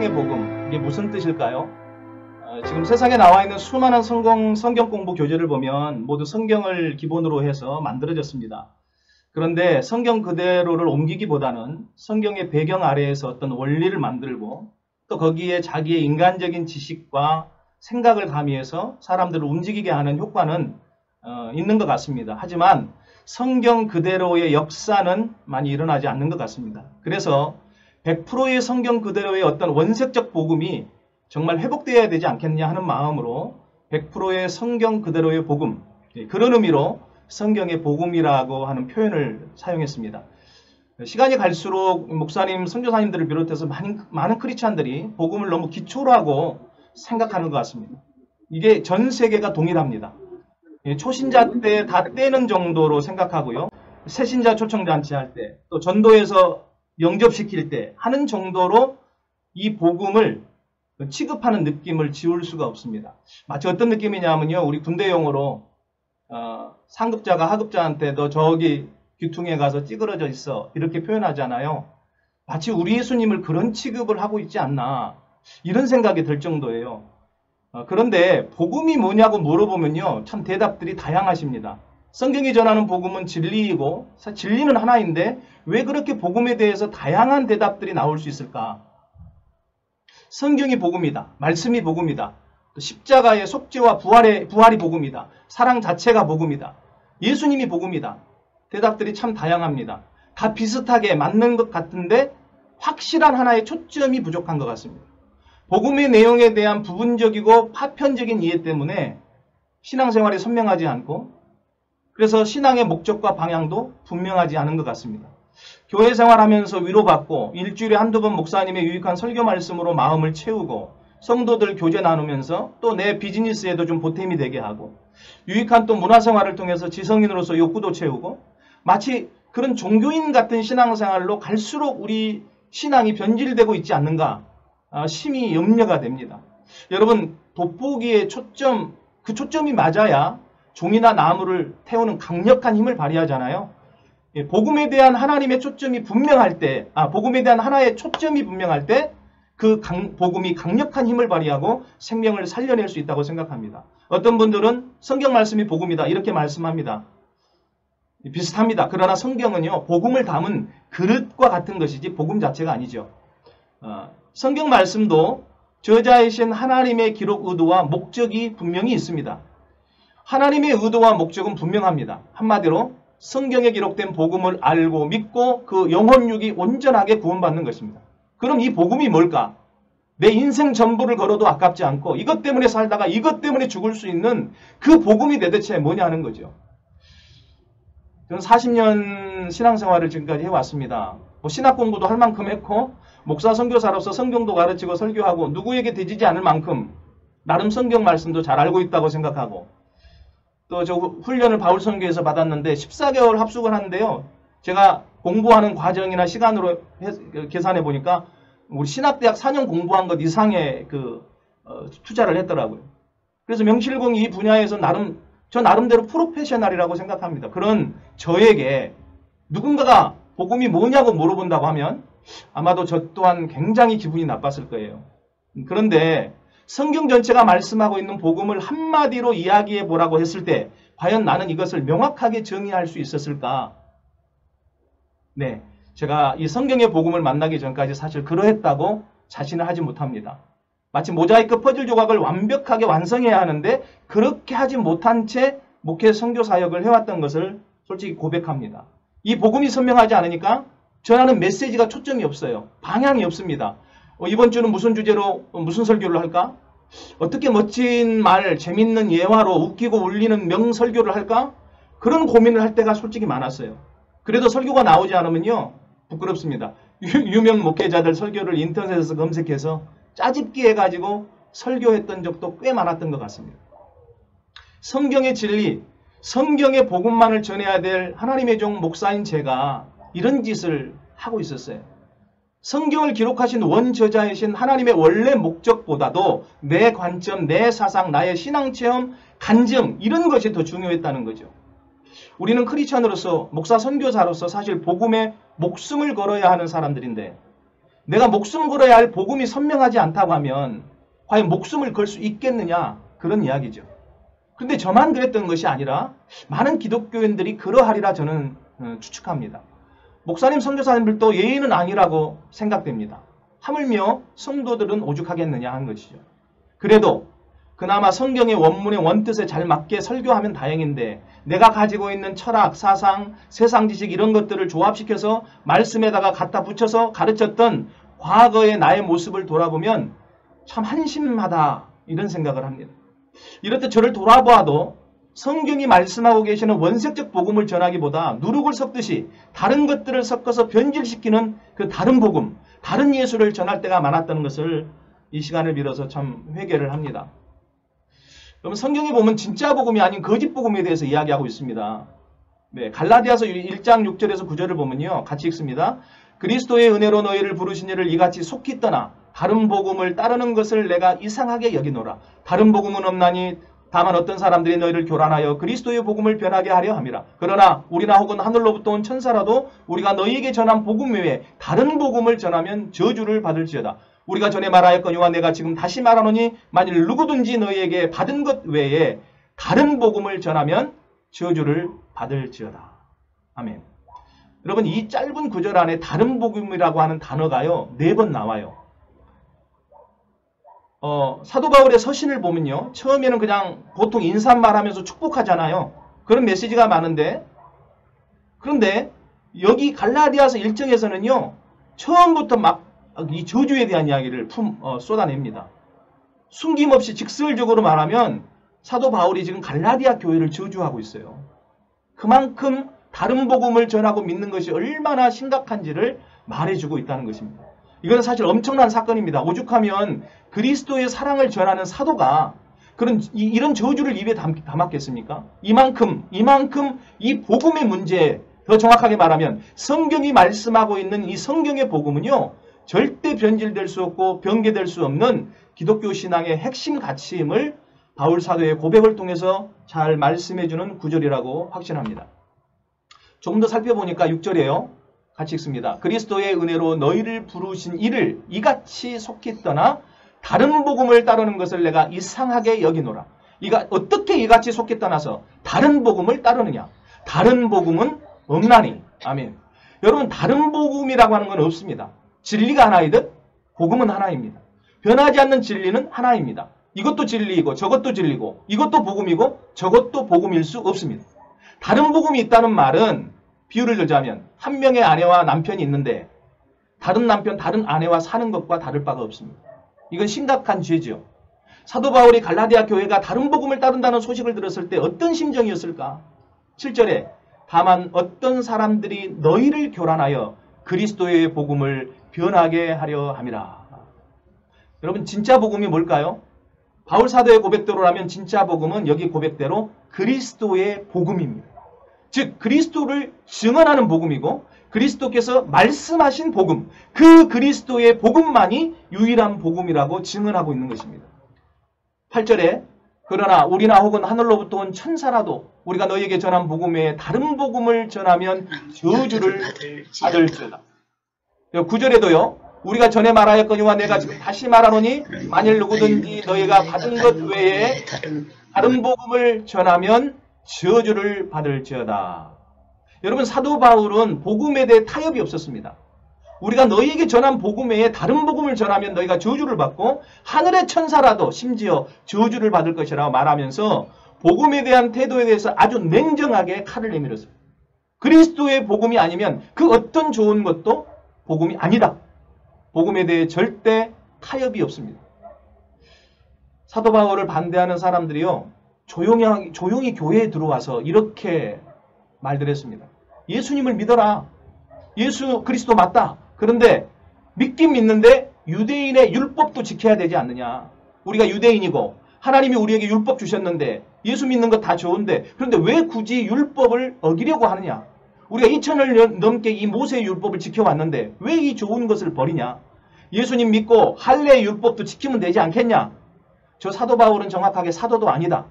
성경의 복음, 이게 무슨 뜻일까요? 지금 세상에 나와 있는 수많은 성경 공부 교재를 보면 모두 성경을 기본으로 해서 만들어졌습니다. 그런데 성경 그대로를 옮기기보다는 성경의 배경 아래에서 어떤 원리를 만들고 또 거기에 자기의 인간적인 지식과 생각을 가미해서 사람들을 움직이게 하는 효과는 있는 것 같습니다. 하지만 성경 그대로의 역사는 많이 일어나지 않는 것 같습니다. 그래서 100%의 성경 그대로의 어떤 원색적 복음이 정말 회복되어야 되지 않겠냐 하는 마음으로 100%의 성경 그대로의 복음, 그런 의미로 성경의 복음이라고 하는 표현을 사용했습니다. 시간이 갈수록 목사님, 선교사님들을 비롯해서 많은 크리스찬들이 복음을 너무 기초로 하고 생각하는 것 같습니다. 이게 전 세계가 동일합니다. 초신자 때 다 떼는 정도로 생각하고요. 새신자 초청잔치 할 때, 또 전도에서 영접시킬 때 하는 정도로 이 복음을 취급하는 느낌을 지울 수가 없습니다. 마치 어떤 느낌이냐면요. 우리 군대 용어로 상급자가 하급자한테 너 저기 귀퉁이에 가서 찌그러져 있어 이렇게 표현하잖아요. 마치 우리 예수님을 그런 취급을 하고 있지 않나 이런 생각이 들 정도예요. 그런데 복음이 뭐냐고 물어보면요. 참 대답들이 다양하십니다. 성경이 전하는 복음은 진리이고 진리는 하나인데 왜 그렇게 복음에 대해서 다양한 대답들이 나올 수 있을까? 성경이 복음이다. 말씀이 복음이다. 십자가의 속죄와 부활이 복음이다. 사랑 자체가 복음이다. 예수님이 복음이다. 대답들이 참 다양합니다. 다 비슷하게 맞는 것 같은데 확실한 하나의 초점이 부족한 것 같습니다. 복음의 내용에 대한 부분적이고 파편적인 이해 때문에 신앙생활이 선명하지 않고 그래서 신앙의 목적과 방향도 분명하지 않은 것 같습니다. 교회 생활하면서 위로받고 일주일에 한두 번 목사님의 유익한 설교 말씀으로 마음을 채우고 성도들 교제 나누면서 또 내 비즈니스에도 좀 보탬이 되게 하고 유익한 또 문화생활을 통해서 지성인으로서 욕구도 채우고 마치 그런 종교인 같은 신앙생활로 갈수록 우리 신앙이 변질되고 있지 않는가 심히 염려가 됩니다. 여러분 돋보기의 초점, 그 초점이 맞아야 종이나 나무를 태우는 강력한 힘을 발휘하잖아요. 복음에 대한 하나님의 초점이 분명할 때, 복음에 대한 하나의 초점이 분명할 때 그 복음이 강력한 힘을 발휘하고 생명을 살려낼 수 있다고 생각합니다. 어떤 분들은 성경 말씀이 복음이다 이렇게 말씀합니다. 비슷합니다. 그러나 성경은요 복음을 담은 그릇과 같은 것이지 복음 자체가 아니죠. 성경 말씀도 저자이신 하나님의 기록 의도와 목적이 분명히 있습니다. 하나님의 의도와 목적은 분명합니다. 한마디로 성경에 기록된 복음을 알고 믿고 그 영혼육이 온전하게 구원받는 것입니다. 그럼 이 복음이 뭘까? 내 인생 전부를 걸어도 아깝지 않고 이것 때문에 살다가 이것 때문에 죽을 수 있는 그 복음이 대체 뭐냐 하는 거죠. 저는 40년 신앙생활을 지금까지 해왔습니다. 신학 공부도 할 만큼 했고 목사 선교사로서 성경도 가르치고 설교하고 누구에게 대지지 않을 만큼 나름 성경 말씀도 잘 알고 있다고 생각하고 또 저 훈련을 바울 선교에서 받았는데 14개월 합숙을 하는데요. 제가 공부하는 과정이나 시간으로 계산해 보니까 우리 신학대학 4년 공부한 것 이상의 투자를 했더라고요. 그래서 명실공히 이 분야에서 저 나름대로 프로페셔널이라고 생각합니다. 그런 저에게 누군가가 복음이 뭐냐고 물어본다고 하면 아마도 저 또한 굉장히 기분이 나빴을 거예요. 그런데 성경 전체가 말씀하고 있는 복음을 한마디로 이야기해 보라고 했을 때 과연 나는 이것을 명확하게 정의할 수 있었을까? 네, 제가 이 성경의 복음을 만나기 전까지 사실 그러했다고 자신을 하지 못합니다. 마치 모자이크 퍼즐 조각을 완벽하게 완성해야 하는데 그렇게 하지 못한 채 목회 선교 사역을 해왔던 것을 솔직히 고백합니다. 이 복음이 선명하지 않으니까 전하는 메시지가 초점이 없어요. 방향이 없습니다. 이번 주는 무슨 주제로 무슨 설교를 할까? 어떻게 멋진 말, 재밌는 예화로 웃기고 울리는 명설교를 할까? 그런 고민을 할 때가 솔직히 많았어요. 그래도 설교가 나오지 않으면요. 부끄럽습니다. 유명 목회자들 설교를 인터넷에서 검색해서 짜집기 해가지고 설교했던 적도 꽤 많았던 것 같습니다. 성경의 진리, 성경의 복음만을 전해야 될 하나님의 종 목사인 제가 이런 짓을 하고 있었어요. 성경을 기록하신 원저자이신 하나님의 원래 목적보다도 내 관점, 내 사상, 나의 신앙체험, 간증 이런 것이 더 중요했다는 거죠. 우리는 크리스찬으로서 목사 선교사로서 사실 복음에 목숨을 걸어야 하는 사람들인데 내가 목숨 걸어야 할 복음이 선명하지 않다고 하면 과연 목숨을 걸 수 있겠느냐, 그런 이야기죠. 그런데 저만 그랬던 것이 아니라 많은 기독교인들이 그러하리라 저는 추측합니다. 목사님, 선교사님들도 예의는 아니라고 생각됩니다. 하물며 성도들은 오죽하겠느냐 하는 것이죠. 그래도 그나마 성경의 원문의 원뜻에 잘 맞게 설교하면 다행인데 내가 가지고 있는 철학, 사상, 세상 지식 이런 것들을 조합시켜서 말씀에다가 갖다 붙여서 가르쳤던 과거의 나의 모습을 돌아보면 참 한심하다, 이런 생각을 합니다. 이럴 때 저를 돌아보아도 성경이 말씀하고 계시는 원색적 복음을 전하기보다 누룩을 섞듯이 다른 것들을 섞어서 변질시키는 그 다른 복음, 다른 예수를 전할 때가 많았다는 것을 이 시간을 빌어서 참 회개를 합니다. 그러면 성경에 보면 진짜 복음이 아닌 거짓 복음에 대해서 이야기하고 있습니다. 네, 갈라디아서 1장 6절에서 9절을 보면요, 같이 읽습니다. 그리스도의 은혜로 너희를 부르신 이를 이같이 속히 떠나 다른 복음을 따르는 것을 내가 이상하게 여기노라. 다른 복음은 없나니 다만 어떤 사람들이 너희를 교란하여 그리스도의 복음을 변하게 하려 함이라. 그러나 우리나 혹은 하늘로부터 온 천사라도 우리가 너희에게 전한 복음 외에 다른 복음을 전하면 저주를 받을지어다. 우리가 전에 말하였거니와 내가 지금 다시 말하노니 만일 누구든지 너희에게 받은 것 외에 다른 복음을 전하면 저주를 받을지어다. 아멘. 여러분, 이 짧은 구절 안에 다른 복음이라고 하는 단어가요 4번 나와요. 사도 바울의 서신을 보면요, 처음에는 그냥 보통 인사말 하면서 축복하잖아요. 그런 메시지가 많은데, 그런데 여기 갈라디아서 1장에서는요 처음부터 막 이 저주에 대한 이야기를 쏟아냅니다. 숨김없이 직설적으로 말하면 사도 바울이 지금 갈라디아 교회를 저주하고 있어요. 그만큼 다른 복음을 전하고 믿는 것이 얼마나 심각한지를 말해주고 있다는 것입니다. 이건 사실 엄청난 사건입니다. 오죽하면 그리스도의 사랑을 전하는 사도가 이런 저주를 입에 담았겠습니까? 이만큼 이 복음의 문제, 더 정확하게 말하면 성경이 말씀하고 있는 이 성경의 복음은요 절대 변질될 수 없고 변개될 수 없는 기독교 신앙의 핵심 가치임을 바울 사도의 고백을 통해서 잘 말씀해주는 구절이라고 확신합니다. 조금 더 살펴보니까 6절이에요. 같이 읽습니다. 그리스도의 은혜로 너희를 부르신 이를 이같이 속히 떠나 다른 복음을 따르는 것을 내가 이상하게 여기노라. 어떻게 이같이 속히 떠나서 다른 복음을 따르느냐? 다른 복음은 없나니. 아멘. 여러분, 다른 복음이라고 하는 건 없습니다. 진리가 하나이듯 복음은 하나입니다. 변하지 않는 진리는 하나입니다. 이것도 진리이고 저것도 진리고 이것도 복음이고 저것도 복음일 수 없습니다. 다른 복음이 있다는 말은 비유를 들자면 한 명의 아내와 남편이 있는데 다른 남편, 다른 아내와 사는 것과 다를 바가 없습니다. 이건 심각한 죄죠. 사도 바울이 갈라디아 교회가 다른 복음을 따른다는 소식을 들었을 때 어떤 심정이었을까? 7절에 다만 어떤 사람들이 너희를 교란하여 그리스도의 복음을 변하게 하려 함이라. 여러분, 진짜 복음이 뭘까요? 바울 사도의 고백대로라면 진짜 복음은 여기 고백대로 그리스도의 복음입니다. 즉 그리스도를 증언하는 복음이고 그리스도께서 말씀하신 복음, 그 그리스도의 복음만이 유일한 복음이라고 증언하고 있는 것입니다. 8절에 그러나 우리나 혹은 하늘로부터 온 천사라도 우리가 너희에게 전한 복음 외에 다른 복음을 전하면 저주를 받을지어다. 9절에도요. 우리가 전에 말하였거니와 내가 지금 다시 말하노니 만일 누구든지 너희가 받은 것 외에 다른 복음을 전하면 저주를 받을지어다. 여러분, 사도 바울은 복음에 대해 타협이 없었습니다. 우리가 너희에게 전한 복음 외에 다른 복음을 전하면 너희가 저주를 받고 하늘의 천사라도 심지어 저주를 받을 것이라고 말하면서 복음에 대한 태도에 대해서 아주 냉정하게 칼을 내밀었습니다. 그리스도의 복음이 아니면 그 어떤 좋은 것도 복음이 아니다. 복음에 대해 절대 타협이 없습니다. 사도 바울을 반대하는 사람들이요, 조용히 교회에 들어와서 이렇게 말들 했습니다. 예수님을 믿어라. 예수 그리스도 맞다. 그런데 믿긴 믿는데 유대인의 율법도 지켜야 되지 않느냐. 우리가 유대인이고 하나님이 우리에게 율법 주셨는데 예수 믿는 거 다 좋은데 그런데 왜 굳이 율법을 어기려고 하느냐. 우리가 2000년 넘게 이 모세의 율법을 지켜왔는데 왜 이 좋은 것을 버리냐. 예수님 믿고 할례의 율법도 지키면 되지 않겠냐. 저 사도 바울은 정확하게 사도도 아니다.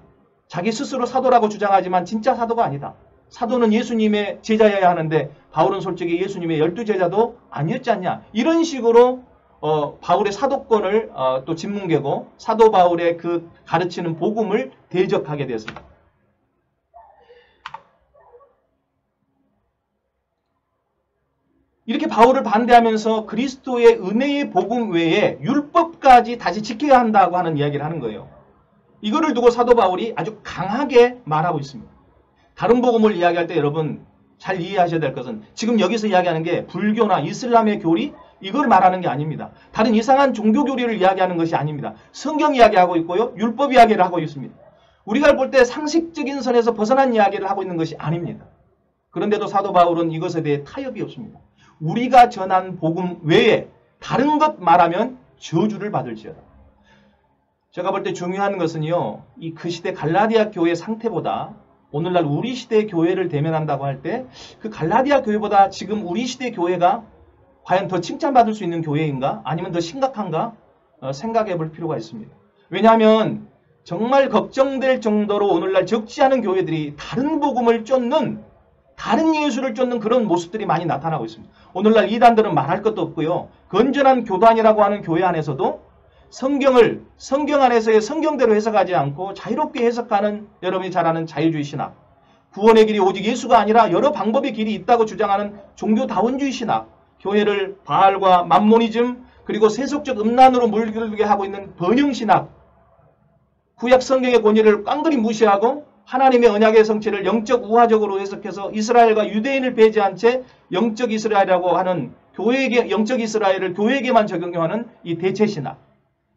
자기 스스로 사도라고 주장하지만 진짜 사도가 아니다. 사도는 예수님의 제자여야 하는데 바울은 솔직히 예수님의 12제자도 아니었지 않냐. 이런 식으로 바울의 사도권을 또 짓뭉개고 사도 바울의 그 가르치는 복음을 대적하게 되었습니다. 이렇게 바울을 반대하면서 그리스도의 은혜의 복음 외에 율법까지 다시 지켜야 한다고 하는 이야기를 하는 거예요. 이거를 두고 사도 바울이 아주 강하게 말하고 있습니다. 다른 복음을 이야기할 때 여러분 잘 이해하셔야 될 것은 지금 여기서 이야기하는 게 불교나 이슬람의 교리 이걸 말하는 게 아닙니다. 다른 이상한 종교 교리를 이야기하는 것이 아닙니다. 성경 이야기하고 있고요. 율법 이야기를 하고 있습니다. 우리가 볼 때 상식적인 선에서 벗어난 이야기를 하고 있는 것이 아닙니다. 그런데도 사도 바울은 이것에 대해 타협이 없습니다. 우리가 전한 복음 외에 다른 것 말하면 저주를 받을지어다. 제가 볼 때 중요한 것은요. 그 시대 갈라디아 교회 상태보다 오늘날 우리 시대의 교회를 대면한다고 할 때 그 갈라디아 교회보다 지금 우리 시대 교회가 과연 더 칭찬받을 수 있는 교회인가? 아니면 더 심각한가? 생각해 볼 필요가 있습니다. 왜냐하면 정말 걱정될 정도로 오늘날 적지 않은 교회들이 다른 복음을 쫓는 다른 예수를 쫓는 그런 모습들이 많이 나타나고 있습니다. 오늘날 이단들은 말할 것도 없고요. 건전한 교단이라고 하는 교회 안에서도 성경을 성경 안에서의 성경대로 해석하지 않고 자유롭게 해석하는 여러분이 잘 아는 자유주의 신학, 구원의 길이 오직 예수가 아니라 여러 방법의 길이 있다고 주장하는 종교다원주의 신학, 교회를 바알과 맘모니즘 그리고 세속적 음란으로 물들게 하고 있는 번영신학, 구약 성경의 권위를 깡그리 무시하고 하나님의 언약의 성취를 영적 우화적으로 해석해서 이스라엘과 유대인을 배제한 채 영적 이스라엘이라고 하는 교회에게 영적 이스라엘을 교회에게만 적용하는 이 대체신학,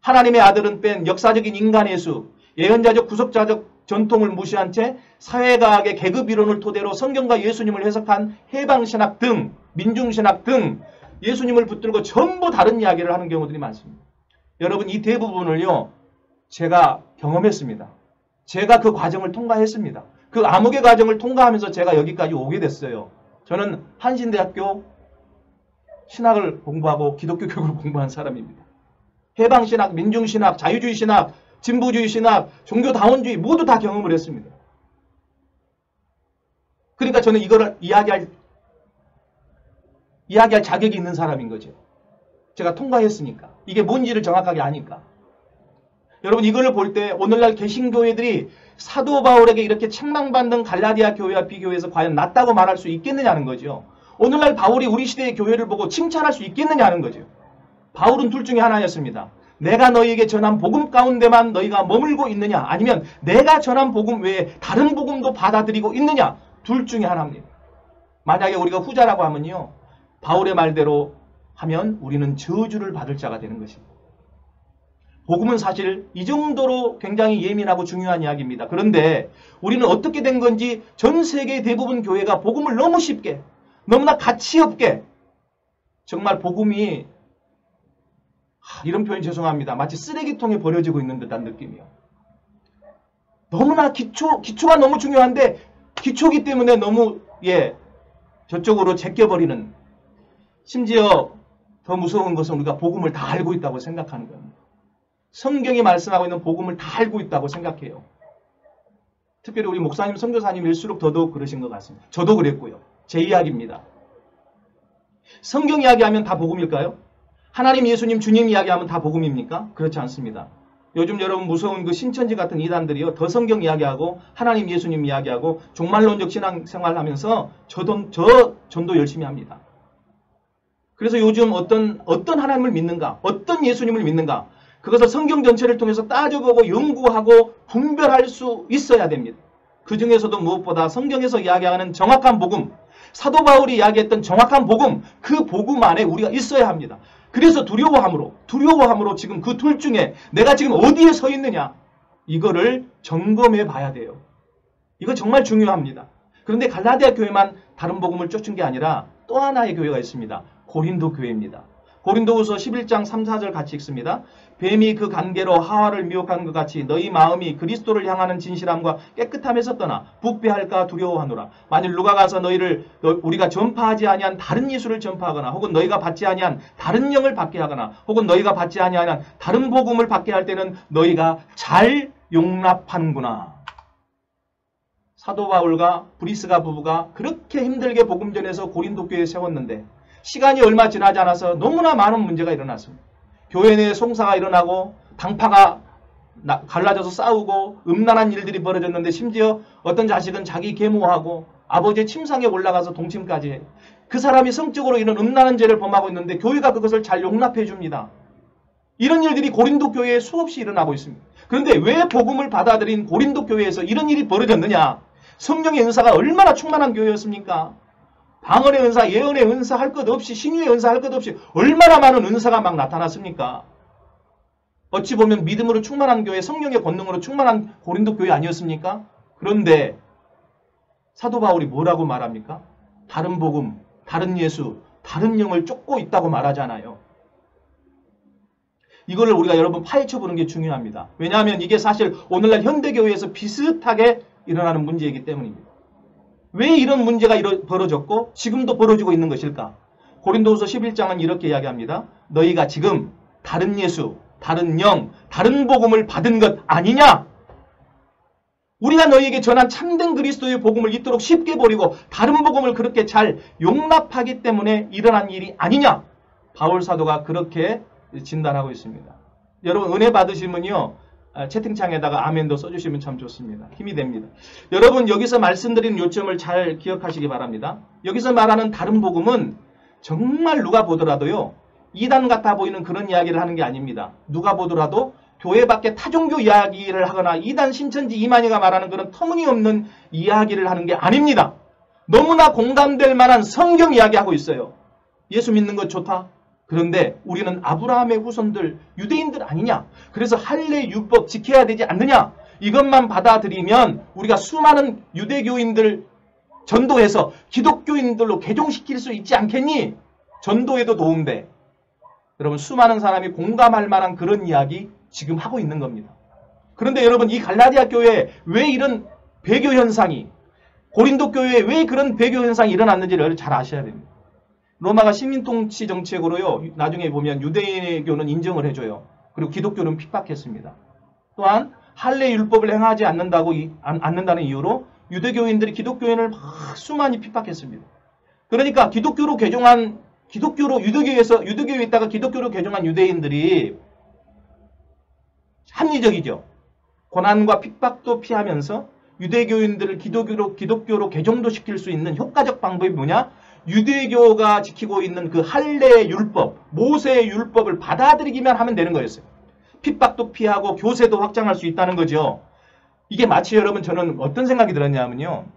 하나님의 아들은 뺀 역사적인 인간의 수, 예언자적 구속자적 전통을 무시한 채 사회과학의 계급 이론을 토대로 성경과 예수님을 해석한 해방신학 등 민중신학 등 예수님을 붙들고 전부 다른 이야기를 하는 경우들이 많습니다. 여러분 이 대부분을요 제가 경험했습니다. 제가 그 과정을 통과했습니다. 그 암흑의 과정을 통과하면서 제가 여기까지 오게 됐어요. 저는 한신대학교 신학을 공부하고 기독교 교육을 공부한 사람입니다. 해방신학, 민중신학, 자유주의 신학, 진보주의 신학, 종교다원주의 모두 다 경험을 했습니다. 그러니까 저는 이거를 이야기할 자격이 있는 사람인 거죠. 제가 통과했으니까. 이게 뭔지를 정확하게 아니까. 여러분 이걸 볼 때 오늘날 개신교회들이 사도 바울에게 이렇게 책망받는 갈라디아 교회와 비교해서 과연 낫다고 말할 수 있겠느냐는 거죠. 오늘날 바울이 우리 시대의 교회를 보고 칭찬할 수 있겠느냐는 거죠. 바울은 둘 중에 하나였습니다. 내가 너희에게 전한 복음 가운데만 너희가 머물고 있느냐 아니면 내가 전한 복음 외에 다른 복음도 받아들이고 있느냐 둘 중에 하나입니다. 만약에 우리가 후자라고 하면요. 바울의 말대로 하면 우리는 저주를 받을 자가 되는 것입니다. 복음은 사실 이 정도로 굉장히 예민하고 중요한 이야기입니다. 그런데 우리는 어떻게 된 건지 전 세계 대부분 교회가 복음을 너무 쉽게 너무나 가치 없게 정말 복음이 이런 표현 죄송합니다. 마치 쓰레기통에 버려지고 있는 듯한 느낌이요. 너무나 기초가 너무 중요한데 기초기 때문에 너무 저쪽으로 제껴버리는 심지어 더 무서운 것은 우리가 복음을 다 알고 있다고 생각하는 겁니다. 성경이 말씀하고 있는 복음을 다 알고 있다고 생각해요. 특별히 우리 목사님, 선교사님일수록 더더욱 그러신 것 같습니다. 저도 그랬고요. 제 이야기입니다. 성경 이야기하면 다 복음일까요? 하나님, 예수님, 주님 이야기하면 다 복음입니까? 그렇지 않습니다. 요즘 여러분 무서운 그 신천지 같은 이단들이요. 더 성경 이야기하고 하나님, 예수님 이야기하고 종말론적 신앙생활 하면서 저 전도 열심히 합니다. 그래서 요즘 어떤 하나님을 믿는가? 어떤 예수님을 믿는가? 그것을 성경 전체를 통해서 따져보고 연구하고 분별할 수 있어야 됩니다. 그 중에서도 무엇보다 성경에서 이야기하는 정확한 복음, 사도 바울이 이야기했던 정확한 복음, 그 복음 안에 우리가 있어야 합니다. 그래서 두려워함으로 지금 그 둘 중에 내가 지금 어디에 서 있느냐 이거를 점검해 봐야 돼요. 이거 정말 중요합니다. 그런데 갈라디아 교회만 다른 복음을 쫓은 게 아니라 또 하나의 교회가 있습니다. 고린도 교회입니다. 고린도후서 11장 3, 4절 같이 읽습니다. 뱀이 그 관계로 하와를 미혹한 것 같이 너희 마음이 그리스도를 향하는 진실함과 깨끗함에서 떠나 부패할까 두려워하노라. 만일 누가 가서 우리가 전파하지 아니한 다른 예수를 전파하거나 혹은 너희가 받지 아니한 다른 영을 받게 하거나 혹은 너희가 받지 아니한 다른 복음을 받게 할 때는 너희가 잘 용납하는구나. 사도 바울과 브리스가 부부가 그렇게 힘들게 복음 전해서 고린도 교회에 세웠는데 시간이 얼마 지나지 않아서 너무나 많은 문제가 일어났습니다. 교회 내에 송사가 일어나고 당파가 갈라져서 싸우고 음란한 일들이 벌어졌는데 심지어 어떤 자식은 자기 계모하고 아버지의 침상에 올라가서 동침까지 해요. 그 사람이 성적으로 이런 음란한 죄를 범하고 있는데 교회가 그것을 잘 용납해 줍니다. 이런 일들이 고린도 교회에 수없이 일어나고 있습니다. 그런데 왜 복음을 받아들인 고린도 교회에서 이런 일이 벌어졌느냐? 성령의 은사가 얼마나 충만한 교회였습니까? 방언의 은사, 예언의 은사 할 것 없이, 신유의 은사 할 것 없이 얼마나 많은 은사가 막 나타났습니까? 어찌 보면 믿음으로 충만한 교회, 성령의 권능으로 충만한 고린도 교회 아니었습니까? 그런데 사도 바울이 뭐라고 말합니까? 다른 복음, 다른 예수, 다른 영을 쫓고 있다고 말하잖아요. 이거를 우리가 여러분 파헤쳐보는 게 중요합니다. 왜냐하면 이게 사실 오늘날 현대교회에서 비슷하게 일어나는 문제이기 때문입니다. 왜 이런 문제가 벌어졌고 지금도 벌어지고 있는 것일까? 고린도후서 11장은 이렇게 이야기합니다. 너희가 지금 다른 예수, 다른 영, 다른 복음을 받은 것 아니냐? 우리가 너희에게 전한 참된 그리스도의 복음을 이토록 쉽게 버리고 다른 복음을 그렇게 잘 용납하기 때문에 일어난 일이 아니냐? 바울 사도가 그렇게 진단하고 있습니다. 여러분 은혜 받으시면요. 채팅창에다가 아멘도 써주시면 참 좋습니다. 힘이 됩니다. 여러분 여기서 말씀드린 요점을 잘 기억하시기 바랍니다. 여기서 말하는 다른 복음은 정말 누가 보더라도요. 이단 같아 보이는 그런 이야기를 하는 게 아닙니다. 누가 보더라도 교회 밖에 타종교 이야기를 하거나 이단 신천지 이만희가 말하는 그런 터무니없는 이야기를 하는 게 아닙니다. 너무나 공감될 만한 성경 이야기하고 있어요. 예수 믿는 것 좋다. 그런데 우리는 아브라함의 후손들, 유대인들 아니냐? 그래서 할례 율법 지켜야 되지 않느냐? 이것만 받아들이면 우리가 수많은 유대교인들 전도해서 기독교인들로 개종시킬 수 있지 않겠니? 전도에도 도움돼. 여러분 수많은 사람이 공감할 만한 그런 이야기 지금 하고 있는 겁니다. 그런데 여러분 이 갈라디아 교회에 왜 이런 배교 현상이, 고린도 교회에 왜 그런 배교 현상이 일어났는지를 잘 아셔야 됩니다. 로마가 시민통치 정책으로요. 나중에 보면 유대교는 인정을 해줘요. 그리고 기독교는 핍박했습니다. 또한 할례 율법을 행하지 않는다는 이유로 유대교인들이 기독교인을 막 수많이 핍박했습니다. 그러니까 유대교에 있다가 기독교로 개종한 유대인들이 합리적이죠. 고난과 핍박도 피하면서 유대교인들을 기독교로 개종도 시킬 수 있는 효과적 방법이 뭐냐? 유대교가 지키고 있는 그 할례 율법, 모세의 율법을 받아들이기만 하면 되는 거였어요. 핍박도 피하고 교세도 확장할 수 있다는 거죠. 이게 마치 여러분 저는 어떤 생각이 들었냐면요.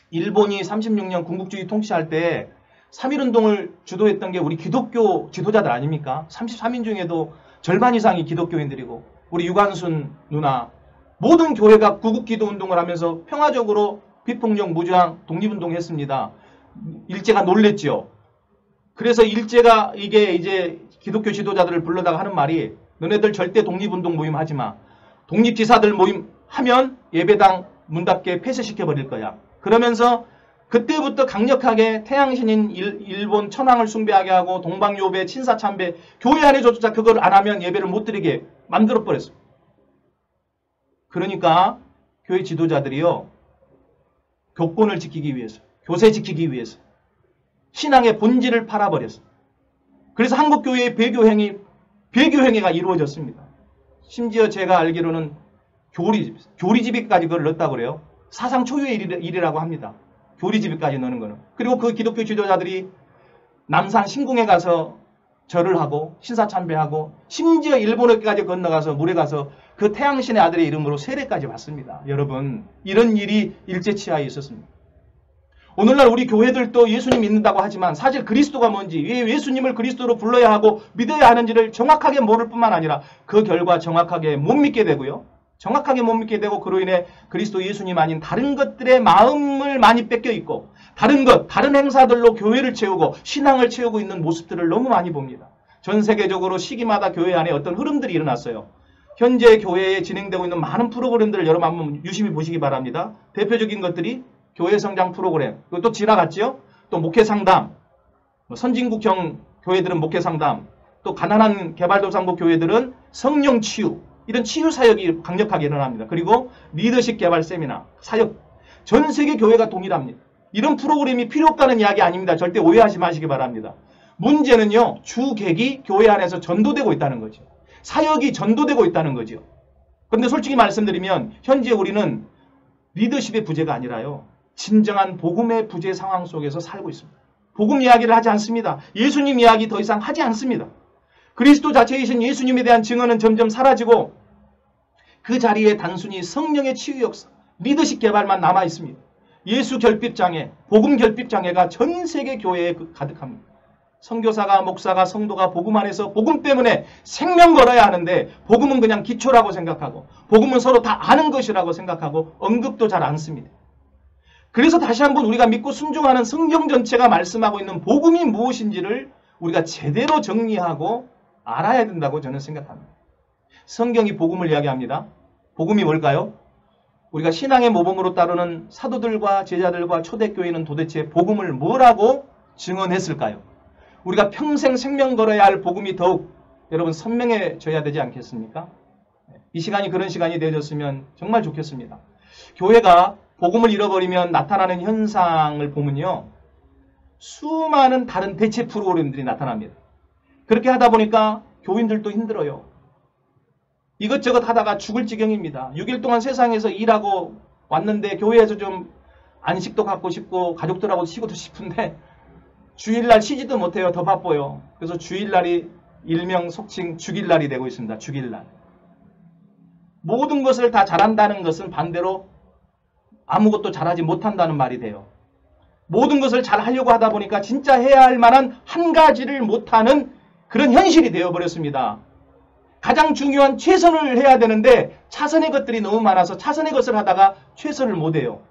일본이 36년 군국주의 통치할 때 3.1운동을 주도했던 게 우리 기독교 지도자들 아닙니까? 33인 중에도 절반 이상이 기독교인들이고 우리 유관순 누나 모든 교회가 구국기도운동을 하면서 평화적으로 비폭력 무저항 독립운동 했습니다. 일제가 놀랬죠. 그래서 일제가 이게 이제 기독교 지도자들을 불러다가 하는 말이 너네들 절대 독립운동 모임 하지 마. 독립지사들 모임 하면 예배당 문 닫게 폐쇄시켜버릴 거야. 그러면서 그때부터 강력하게 태양신인 일본 천황을 숭배하게 하고 동방요배, 친사참배, 교회 안에조차 그걸 안 하면 예배를 못 드리게 만들어버렸어요. 그러니까 교회 지도자들이요. 교권을 지키기 위해서, 교세 지키기 위해서 신앙의 본질을 팔아버렸어요. 그래서 한국교회의 배교행위가 이루어졌습니다. 심지어 제가 알기로는 교리집에까지 그걸 넣었다고 그래요. 사상 초유의 일이라고 합니다. 교리집에까지 넣는 거는. 그리고 그 기독교 지도자들이 남산 신궁에 가서 절을 하고 신사참배하고 심지어 일본에까지 건너가서 물에 가서 그 태양신의 아들의 이름으로 세례까지 받습니다. 여러분 이런 일이 일제치하에 있었습니다. 오늘날 우리 교회들도 예수님 믿는다고 하지만 사실 그리스도가 뭔지, 왜 예수님을 그리스도로 불러야 하고 믿어야 하는지를 정확하게 모를 뿐만 아니라 그 결과 정확하게 못 믿게 되고요. 정확하게 못 믿게 되고 그로 인해 그리스도 예수님 아닌 다른 것들의 마음을 많이 뺏겨 있고 다른 행사들로 교회를 채우고 신앙을 채우고 있는 모습들을 너무 많이 봅니다. 전 세계적으로 시기마다 교회 안에 어떤 흐름들이 일어났어요. 현재 교회에 진행되고 있는 많은 프로그램들을 여러분 한번 유심히 보시기 바랍니다. 대표적인 것들이 교회 성장 프로그램, 또 지나갔죠. 또 목회 상담, 선진국형 교회들은 목회 상담, 또 가난한 개발도상국 교회들은 성령 치유, 이런 치유 사역이 강력하게 일어납니다. 그리고 리더십 개발 세미나, 사역. 전 세계 교회가 동일합니다. 이런 프로그램이 필요 없다는 이야기 아닙니다. 절대 오해하지 마시기 바랍니다. 문제는요, 주객이 교회 안에서 전도되고 있다는 거죠. 사역이 전도되고 있다는 거죠. 그런데 솔직히 말씀드리면 현재 우리는 리더십의 부재가 아니라요, 진정한 복음의 부재 상황 속에서 살고 있습니다. 복음 이야기를 하지 않습니다. 예수님 이야기 더 이상 하지 않습니다. 그리스도 자체이신 예수님에 대한 증언은 점점 사라지고 그 자리에 단순히 성령의 치유 역사, 리더십 개발만 남아 있습니다. 예수 결핍장애, 복음 결핍장애가 전 세계 교회에 가득합니다. 선교사가, 목사가, 성도가 복음 안에서 복음 때문에 생명 걸어야 하는데 복음은 그냥 기초라고 생각하고 복음은 서로 다 아는 것이라고 생각하고 언급도 잘 안 씁니다. 그래서 다시 한번 우리가 믿고 순종하는 성경 전체가 말씀하고 있는 복음이 무엇인지를 우리가 제대로 정리하고 알아야 된다고 저는 생각합니다. 성경이 복음을 이야기합니다. 복음이 뭘까요? 우리가 신앙의 모범으로 따르는 사도들과 제자들과 초대교회는 도대체 복음을 뭐라고 증언했을까요? 우리가 평생 생명 걸어야 할 복음이 더욱 여러분 선명해져야 되지 않겠습니까? 이 시간이 그런 시간이 되어졌으면 정말 좋겠습니다. 교회가 복음을 잃어버리면 나타나는 현상을 보면요, 수많은 다른 대체 프로그램들이 나타납니다. 그렇게 하다 보니까 교인들도 힘들어요. 이것저것 하다가 죽을 지경입니다. 6일 동안 세상에서 일하고 왔는데 교회에서 좀 안식도 갖고 싶고 가족들하고 쉬고도 싶은데 주일날 쉬지도 못해요. 더 바빠요. 그래서 주일날이 일명 속칭 죽일날이 되고 있습니다. 죽일날. 모든 것을 다 잘한다는 것은 반대로 아무것도 잘하지 못한다는 말이 돼요. 모든 것을 잘 하려고 하다 보니까 진짜 해야 할 만한 한 가지를 못하는 그런 현실이 되어버렸습니다. 가장 중요한 최선을 해야 되는데 차선의 것들이 너무 많아서 차선의 것을 하다가 최선을 못해요.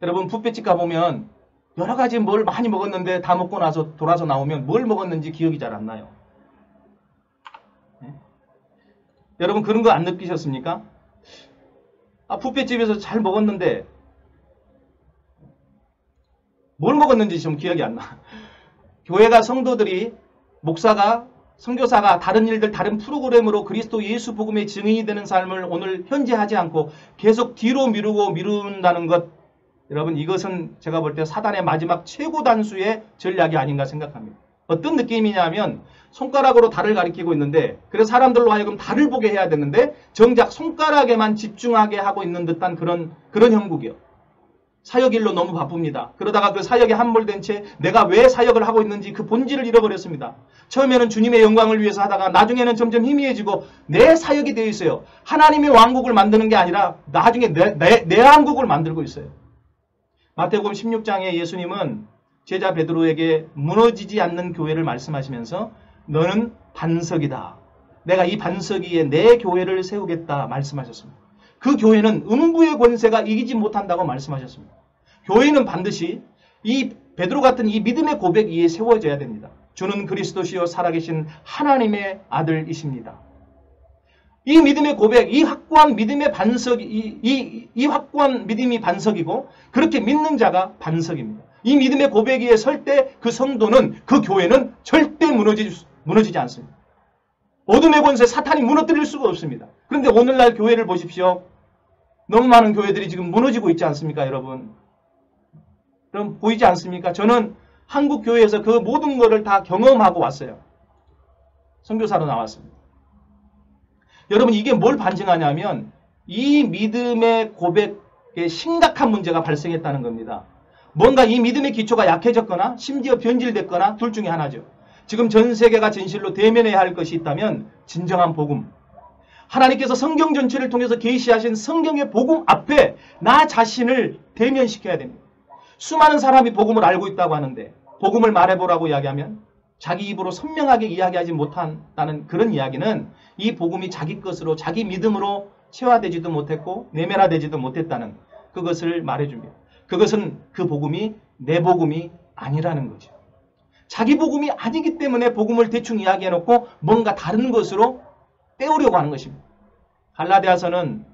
여러분 뷔페집 가보면 여러 가지 뭘 많이 먹었는데 다 먹고 나서 돌아서 나오면 뭘 먹었는지 기억이 잘 안 나요. 네? 여러분 그런 거 안 느끼셨습니까? 뷔페집에서 잘 먹었는데 뭘 먹었는지 좀 기억이 안 나. 교회가 성도들이 목사가 선교사가 다른 일들 다른 프로그램으로 그리스도 예수 복음의 증인이 되는 삶을 오늘 현재 하지 않고 계속 뒤로 미룬다는 것, 여러분 이것은 제가 볼 때 사단의 마지막 최고 단수의 전략이 아닌가 생각합니다. 어떤 느낌이냐면 손가락으로 달을 가리키고 있는데 그래서 사람들로 하여금 달을 보게 해야 되는데 정작 손가락에만 집중하게 하고 있는 듯한 그런 형국이요. 사역일로 너무 바쁩니다. 그러다가 그 사역에 함몰된 채 내가 왜 사역을 하고 있는지 그 본질을 잃어버렸습니다. 처음에는 주님의 영광을 위해서 하다가 나중에는 점점 희미해지고 내 사역이 되어 있어요. 하나님의 왕국을 만드는 게 아니라 나중에 내 왕국을 만들고 있어요. 마태복음 16장에 예수님은 제자 베드로에게 무너지지 않는 교회를 말씀하시면서 너는 반석이다. 내가 이 반석 위에 내 교회를 세우겠다 말씀하셨습니다. 그 교회는 음부의 권세가 이기지 못한다고 말씀하셨습니다. 교회는 반드시 이 베드로 같은 이 믿음의 고백 위에 세워져야 됩니다. 주는 그리스도시요 살아계신 하나님의 아들이십니다. 이 믿음의 고백, 이 확고한 믿음의 반석이 이 확고한 믿음이 반석이고 그렇게 믿는 자가 반석입니다. 이 믿음의 고백 위에 설 때 그 성도는 그 교회는 절대 무너지지 않습니다. 어둠의 권세 사탄이 무너뜨릴 수가 없습니다. 그런데 오늘날 교회를 보십시오. 너무 많은 교회들이 지금 무너지고 있지 않습니까, 여러분? 그럼 보이지 않습니까? 저는 한국 교회에서 그 모든 것을 다 경험하고 왔어요. 선교사로 나왔습니다. 여러분 이게 뭘 반증하냐면 이 믿음의 고백에 심각한 문제가 발생했다는 겁니다. 뭔가 이 믿음의 기초가 약해졌거나 심지어 변질됐거나 둘 중에 하나죠. 지금 전 세계가 진실로 대면해야 할 것이 있다면 진정한 복음. 하나님께서 성경 전체를 통해서 계시하신 성경의 복음 앞에 나 자신을 대면시켜야 됩니다. 수많은 사람이 복음을 알고 있다고 하는데 복음을 말해보라고 이야기하면 자기 입으로 선명하게 이야기하지 못한다는 그런 이야기는 이 복음이 자기 것으로 자기 믿음으로 체화되지도 못했고 내면화되지도 못했다는 그것을 말해줍니다. 그것은 그 복음이 내 복음이 아니라는 거죠. 자기 복음이 아니기 때문에 복음을 대충 이야기해놓고 뭔가 다른 것으로 때우려고 하는 것입니다. 갈라디아서는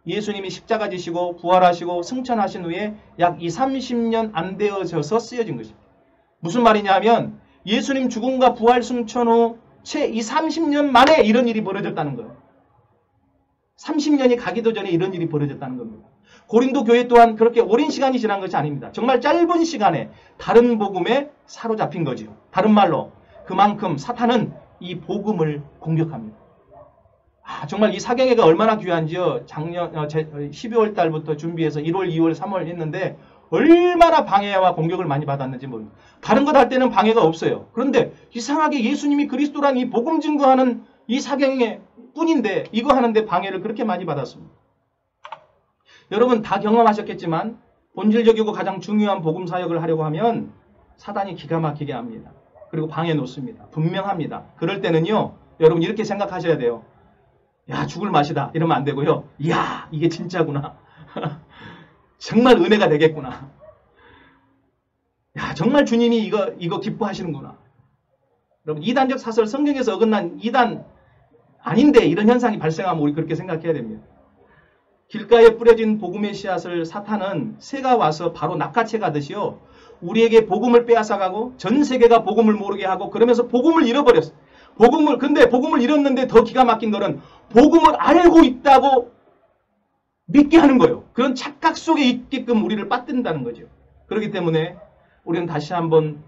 예수님이 십자가 지시고 부활하시고 승천하신 후에 약 30년 안 되어져서 쓰여진 것입니다. 무슨 말이냐 하면 예수님 죽음과 부활 승천 후 채 30년 만에 이런 일이 벌어졌다는 거예요. 30년이 가기도 전에 이런 일이 벌어졌다는 겁니다. 고린도 교회 또한 그렇게 오랜 시간이 지난 것이 아닙니다. 정말 짧은 시간에 다른 복음에 사로잡힌 거지요. 다른 말로 그만큼 사탄은 이 복음을 공격합니다. 정말 이 사경회가 얼마나 귀한지요. 작년 12월 달부터 준비해서 1월, 2월, 3월 했는데 얼마나 방해와 공격을 많이 받았는지 모릅니다. 다른 것 할 때는 방해가 없어요. 그런데 이상하게 예수님이 그리스도란 이 복음 증거하는 이 사경회 뿐인데 이거 하는데 방해를 그렇게 많이 받았습니다. 여러분 다 경험하셨겠지만 본질적이고 가장 중요한 복음 사역을 하려고 하면 사단이 기가 막히게 합니다. 그리고 방해 놓습니다. 분명합니다. 그럴 때는요. 여러분 이렇게 생각하셔야 돼요. 야 죽을 맛이다 이러면 안 되고요. 이야 이게 진짜구나. 정말 은혜가 되겠구나. 야 정말 주님이 이거 기뻐하시는구나. 여러분 이단적 사설 성경에서 어긋난 이단 아닌데 이런 현상이 발생하면 우리 그렇게 생각해야 됩니다. 길가에 뿌려진 복음의 씨앗을 사탄은 새가 와서 바로 낚아채 가듯이요. 우리에게 복음을 빼앗아가고 전 세계가 복음을 모르게 하고 그러면서 복음을 잃어버렸어요. 근데 복음을 잃었는데 더 기가 막힌 거는 복음을 알고 있다고 믿게 하는 거예요. 그런 착각 속에 있게끔 우리를 빠뜨린다는 거죠. 그렇기 때문에 우리는 다시 한번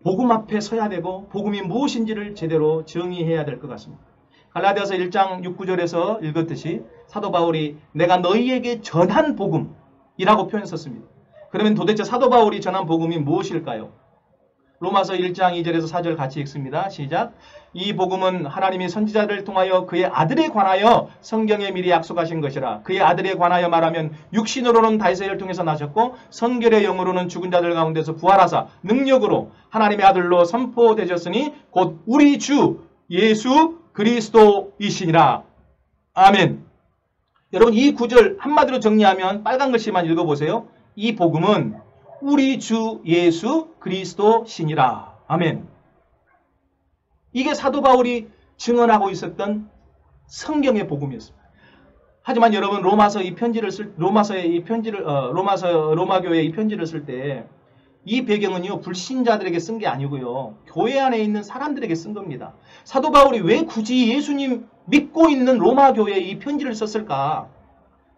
복음 앞에 서야 되고 복음이 무엇인지를 제대로 정의해야 될 것 같습니다. 갈라디아서 1장 6, 9절에서 읽었듯이 사도 바울이 내가 너희에게 전한 복음이라고 표현했습니다. 그러면 도대체 사도 바울이 전한 복음이 무엇일까요? 로마서 1장 2절에서 4절 같이 읽습니다. 시작. 이 복음은 하나님이 선지자를 통하여 그의 아들에 관하여 성경에 미리 약속하신 것이라. 그의 아들에 관하여 말하면 육신으로는 다윗을 통해서 나셨고 성결의 영으로는 죽은 자들 가운데서 부활하사 능력으로 하나님의 아들로 선포되셨으니 곧 우리 주 예수 그리스도이시니라. 아멘. 여러분 이 구절 한마디로 정리하면 빨간 글씨만 읽어보세요. 이 복음은 우리 주 예수 그리스도시니라. 아멘. 이게 사도 바울이 증언하고 있었던 성경의 복음이었습니다. 하지만 여러분 로마 교회의 이 편지를 쓸 때 이 배경은요 불신자들에게 쓴 게 아니고요 교회 안에 있는 사람들에게 쓴 겁니다. 사도 바울이 왜 굳이 예수님 믿고 있는 로마 교회에 이 편지를 썼을까?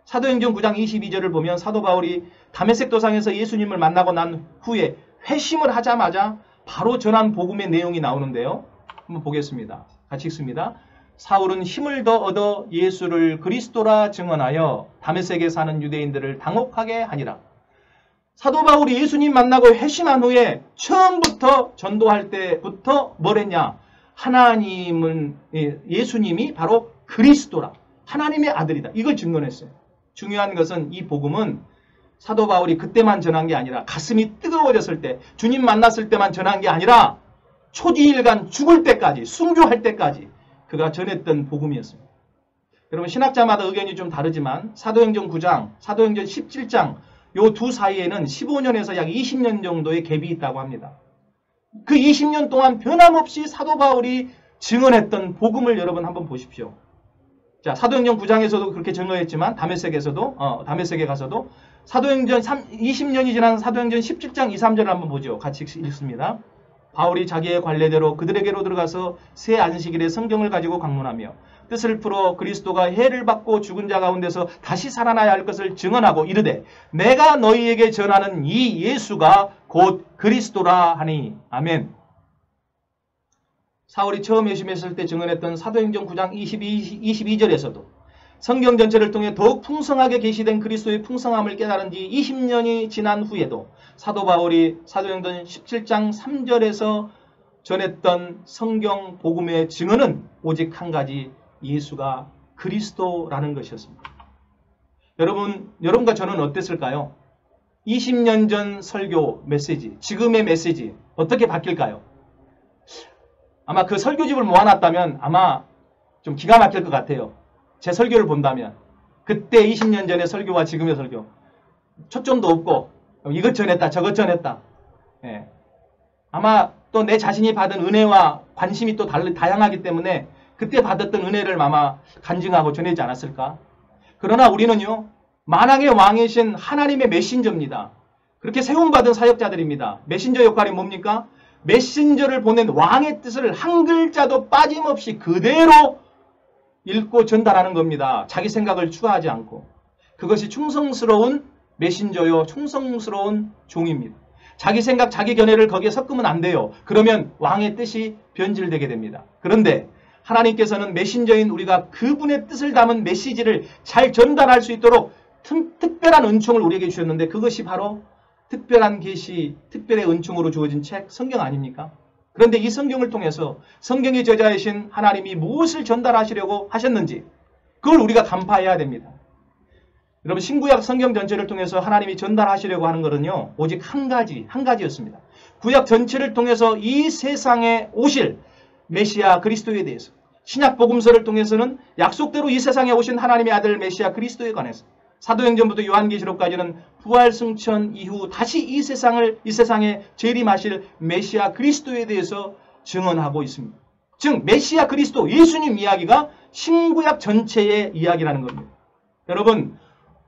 사도행전 9장 22절을 보면 사도 바울이 다메섹 도상에서 예수님을 만나고 난 후에 회심을 하자마자 바로 전한 복음의 내용이 나오는데요. 한번 보겠습니다. 같이 읽습니다. 사울은 힘을 더 얻어 예수를 그리스도라 증언하여 다메섹에 사는 유대인들을 당혹하게 하니라. 사도 바울이 예수님 만나고 회심한 후에 처음부터 전도할 때부터 뭘 했냐? 예수님이 바로 그리스도라. 하나님의 아들이다. 이걸 증언했어요. 중요한 것은 이 복음은 사도 바울이 그때만 전한 게 아니라 가슴이 뜨거워졌을 때 주님 만났을 때만 전한 게 아니라 초지일간 죽을 때까지 순교할 때까지 그가 전했던 복음이었습니다. 여러분 신학자마다 의견이 좀 다르지만 사도행전 9장, 사도행전 17장 요 두 사이에는 15년에서 약 20년 정도의 갭이 있다고 합니다. 그 20년 동안 변함없이 사도 바울이 증언했던 복음을 여러분 한번 보십시오. 자, 사도행전 9장에서도 그렇게 증언했지만 다메섹에 가서도 사도행전 20년이 지난 사도행전 17장 2, 3절을 한번 보죠. 같이 읽습니다. 바울이 자기의 관례대로 그들에게로 들어가서 새 안식일에 성경을 가지고 강론하며 뜻을 풀어 그리스도가 해를 받고 죽은 자 가운데서 다시 살아나야 할 것을 증언하고 이르되 내가 너희에게 전하는 이 예수가 곧 그리스도라 하니. 아멘. 사울이 처음 회심했을 때 증언했던 사도행전 9장 22절에서도 성경 전체를 통해 더욱 풍성하게 계시된 그리스도의 풍성함을 깨달은 지 20년이 지난 후에도 사도 바울이 사도행전 17장 3절에서 전했던 성경 복음의 증언은 오직 한 가지, 예수가 그리스도라는 것이었습니다. 여러분과 저는 어땠을까요? 20년 전 설교 메시지, 지금의 메시지 어떻게 바뀔까요? 아마 그 설교집을 모아놨다면 아마 좀 기가 막힐 것 같아요. 제 설교를 본다면 그때 20년 전의 설교와 지금의 설교 초점도 없고 이것 전했다 저것 전했다. 예. 아마 또 내 자신이 받은 은혜와 관심이 또 다양하기 때문에 그때 받았던 은혜를 아마 간증하고 전하지 않았을까. 그러나 우리는요 만왕의 왕이신 하나님의 메신저입니다. 그렇게 세움받은 사역자들입니다. 메신저 역할이 뭡니까? 메신저를 보낸 왕의 뜻을 한 글자도 빠짐없이 그대로 읽고 전달하는 겁니다. 자기 생각을 추가하지 않고. 그것이 충성스러운 메신저요, 충성스러운 종입니다. 자기 생각, 자기 견해를 거기에 섞으면 안 돼요. 그러면 왕의 뜻이 변질되게 됩니다. 그런데 하나님께서는 메신저인 우리가 그분의 뜻을 담은 메시지를 잘 전달할 수 있도록 특별한 은총을 우리에게 주셨는데, 그것이 바로 특별한 계시, 특별의 은총으로 주어진 책, 성경 아닙니까? 그런데 이 성경을 통해서 성경의 저자이신 하나님이 무엇을 전달하시려고 하셨는지 그걸 우리가 간파해야 됩니다. 여러분, 신구약 성경 전체를 통해서 하나님이 전달하시려고 하는 것은요, 오직 한 가지였습니다. 구약 전체를 통해서 이 세상에 오실 메시아 그리스도에 대해서, 신약 복음서를 통해서는 약속대로 이 세상에 오신 하나님의 아들 메시아 그리스도에 관해서, 사도행전부터 요한계시록까지는 부활 승천 이후 다시 이 세상에 재림하실 메시아 그리스도에 대해서 증언하고 있습니다. 즉 메시아 그리스도, 예수님 이야기가 신구약 전체의 이야기라는 겁니다. 여러분,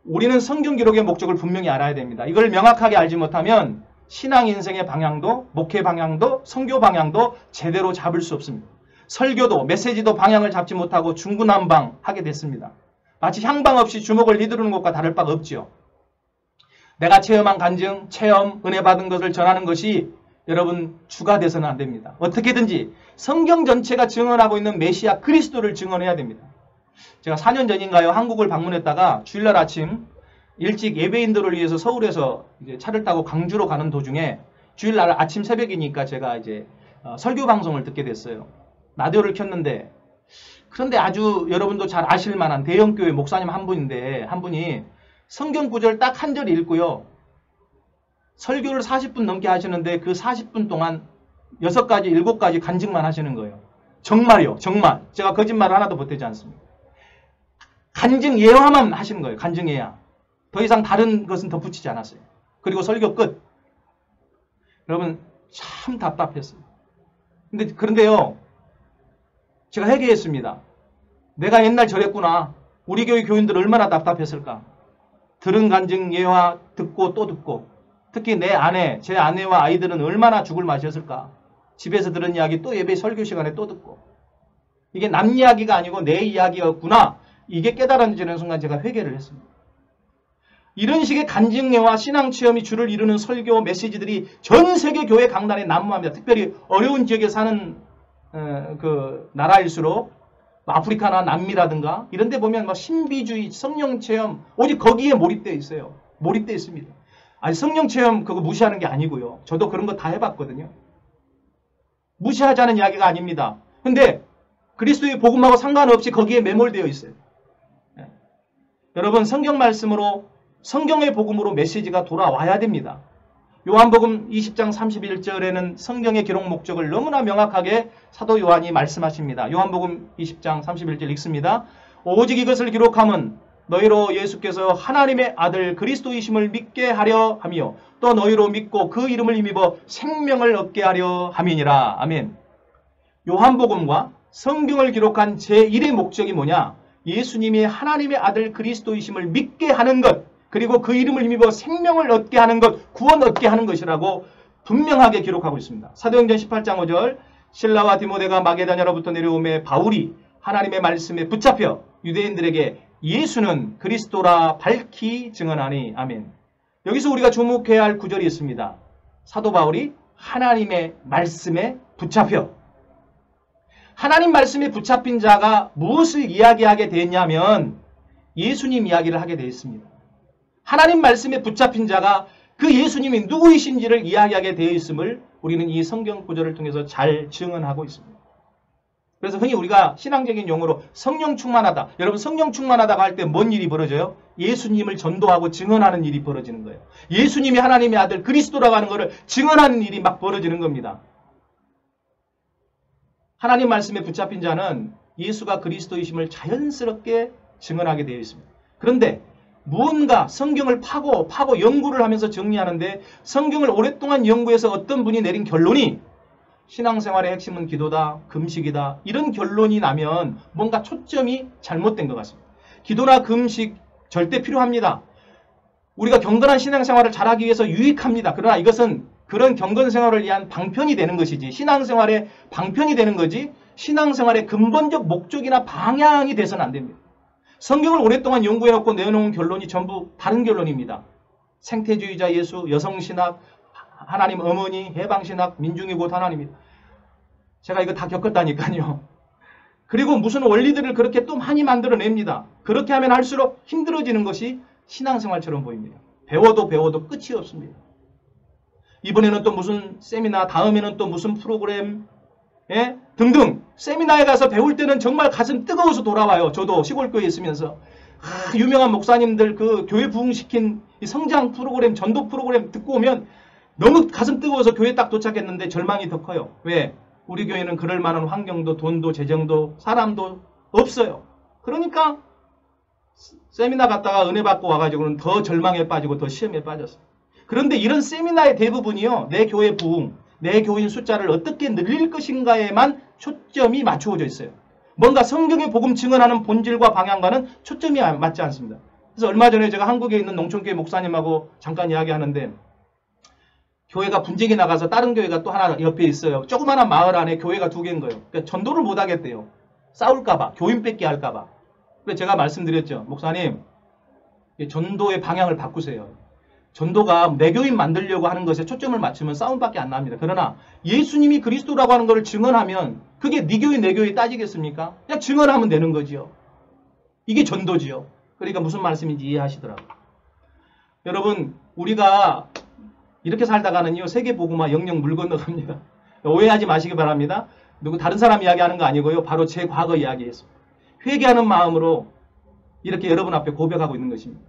우리는 성경 기록의 목적을 분명히 알아야 됩니다. 이걸 명확하게 알지 못하면 신앙 인생의 방향도, 목회 방향도, 선교 방향도 제대로 잡을 수 없습니다. 설교도, 메시지도 방향을 잡지 못하고 중구난방하게 됐습니다. 마치 향방 없이 주먹을 휘두르는 것과 다를 바가 없지요. 내가 체험한 간증, 체험, 은혜 받은 것을 전하는 것이 여러분 주가 돼서는 안 됩니다. 어떻게든지 성경 전체가 증언하고 있는 메시아 그리스도를 증언해야 됩니다. 제가 4년 전인가요, 한국을 방문했다가 주일날 아침 일찍 예배인들을 위해서 서울에서 이제 차를 타고 광주로 가는 도중에 주일날 아침 새벽이니까 제가 이제 설교 방송을 듣게 됐어요. 라디오를 켰는데, 그런데 아주 여러분도 잘 아실 만한 대형교회 목사님 한 분이 성경 구절 딱 한 절 읽고요, 설교를 40분 넘게 하시는데 그 40분 동안 6가지, 7가지 간증만 하시는 거예요. 정말요, 정말. 제가 거짓말 하나도 보태지 않습니다. 간증 예화만 하시는 거예요. 간증 예화. 더 이상 다른 것은 덧붙이지 않았어요. 그리고 설교 끝. 여러분 참 답답했어요. 그런데요, 제가 회개했습니다. 내가 옛날 저랬구나. 우리 교회 교인들 얼마나 답답했을까. 들은 간증 예화 듣고 또 듣고, 특히 내 아내, 제 아내와 아이들은 얼마나 죽을 맛이었을까. 집에서 들은 이야기 또 예배 설교 시간에 또 듣고, 이게 남 이야기가 아니고 내 이야기였구나, 이게 깨달아지는 순간 제가 회개를 했습니다. 이런 식의 간증예와 신앙체험이 주를 이루는 설교 메시지들이 전 세계 교회 강단에 난무합니다. 특별히 어려운 지역에 사는 그 나라일수록 아프리카나 남미라든가 이런 데 보면 막 신비주의, 성령체험, 오직 거기에 몰입되어 있어요. 몰입되어 있습니다. 아니, 성령체험 그거 무시하는 게 아니고요. 저도 그런 거 다 해봤거든요. 무시하자는 이야기가 아닙니다. 근데 그리스도의 복음하고 상관없이 거기에 매몰되어 있어요. 네. 여러분, 성경 말씀으로, 성경의 복음으로 메시지가 돌아와야 됩니다. 요한복음 20장 31절에는 성경의 기록 목적을 너무나 명확하게 사도 요한이 말씀하십니다. 요한복음 20장 31절 읽습니다. 오직 이것을 기록함은 너희로 예수께서 하나님의 아들 그리스도이심을 믿게 하려 하며 또 너희로 믿고 그 이름을 힘입어 생명을 얻게 하려 함이니라. 아멘. 요한복음과 성경을 기록한 제1의 목적이 뭐냐? 예수님이 하나님의 아들 그리스도이심을 믿게 하는 것, 그리고 그 이름을 힘입어 생명을 얻게 하는 것, 구원 얻게 하는 것이라고 분명하게 기록하고 있습니다. 사도행전 18장 5절, 실라와 디모데가 마게다냐로부터 내려오매 바울이 하나님의 말씀에 붙잡혀 유대인들에게 예수는 그리스도라 밝히 증언하니. 아멘. 여기서 우리가 주목해야 할 구절이 있습니다. 사도 바울이 하나님의 말씀에 붙잡혀. 하나님 말씀에 붙잡힌 자가 무엇을 이야기하게 됐냐면 예수님 이야기를 하게 되어 있습니다. 하나님 말씀에 붙잡힌 자가 그 예수님이 누구이신지를 이야기하게 되어 있음을 우리는 이 성경 구절을 통해서 잘 증언하고 있습니다. 그래서 흔히 우리가 신앙적인 용어로 성령 충만하다. 여러분, 성령 충만하다고 할 때 뭔 일이 벌어져요? 예수님을 전도하고 증언하는 일이 벌어지는 거예요. 예수님이 하나님의 아들 그리스도라고 하는 것을 증언하는 일이 막 벌어지는 겁니다. 하나님 말씀에 붙잡힌 자는 예수가 그리스도이심을 자연스럽게 증언하게 되어 있습니다. 그런데 무언가 성경을 파고 연구를 하면서 정리하는데 성경을 오랫동안 연구해서 어떤 분이 내린 결론이 신앙생활의 핵심은 기도다, 금식이다, 이런 결론이 나면 뭔가 초점이 잘못된 것 같습니다. 기도나 금식 절대 필요합니다. 우리가 경건한 신앙생활을 잘하기 위해서 유익합니다. 그러나 이것은 그런 경건생활을 위한 방편이 되는 것이지, 신앙생활의 방편이 되는 거지 신앙생활의 근본적 목적이나 방향이 돼서는 안 됩니다. 성경을 오랫동안 연구해놓고 내놓은 결론이 전부 다른 결론입니다. 생태주의자 예수, 여성신학, 하나님 어머니, 해방신학, 민중이 곧 하나님입니다. 제가 이거 다 겪었다니까요. 그리고 무슨 원리들을 그렇게 또 많이 만들어냅니다. 그렇게 하면 할수록 힘들어지는 것이 신앙생활처럼 보입니다. 배워도 끝이 없습니다. 이번에는 또 무슨 세미나, 다음에는 또 무슨 프로그램, 예? 등등. 세미나에 가서 배울 때는 정말 가슴 뜨거워서 돌아와요. 저도 시골교회에 있으면서. 유명한 목사님들 그 교회 부흥시킨 이 성장 프로그램, 전도 프로그램 듣고 오면 너무 가슴 뜨거워서 교회 딱 도착했는데 절망이 더 커요. 왜? 우리 교회는 그럴 만한 환경도, 돈도, 재정도, 사람도 없어요. 그러니까 세미나 갔다가 은혜 받고 와가지고는 더 절망에 빠지고 더 시험에 빠졌어요. 그런데 이런 세미나의 대부분이요. 내 교회 부흥, 내 교인 숫자를 어떻게 늘릴 것인가에만 초점이 맞추어져 있어요. 뭔가 성경의 복음 증언하는 본질과 방향과는 초점이 맞지 않습니다. 그래서 얼마 전에 제가 한국에 있는 농촌교회 목사님하고 잠깐 이야기하는데 교회가 분쟁이 나가서 다른 교회가 또 하나 옆에 있어요. 조그마한 마을 안에 교회가 2개인 거예요. 그러니까 전도를 못 하겠대요. 싸울까봐, 교인 뺏기 할까봐. 그래서 제가 말씀드렸죠. 목사님, 전도의 방향을 바꾸세요. 전도가 내 교인 만들려고 하는 것에 초점을 맞추면 싸움밖에 안 납니다. 그러나 예수님이 그리스도라고 하는 것을 증언하면 그게 네 교회 내 교회 따지겠습니까? 그냥 증언하면 되는 거지요. 이게 전도지요. 그러니까 무슨 말씀인지 이해하시더라고요. 여러분, 우리가 이렇게 살다가는요, 세계복음화 영영 물 건너갑니다. 오해하지 마시기 바랍니다. 누구 다른 사람 이야기하는 거 아니고요. 바로 제 과거 이야기였습니다. 회개하는 마음으로 이렇게 여러분 앞에 고백하고 있는 것입니다.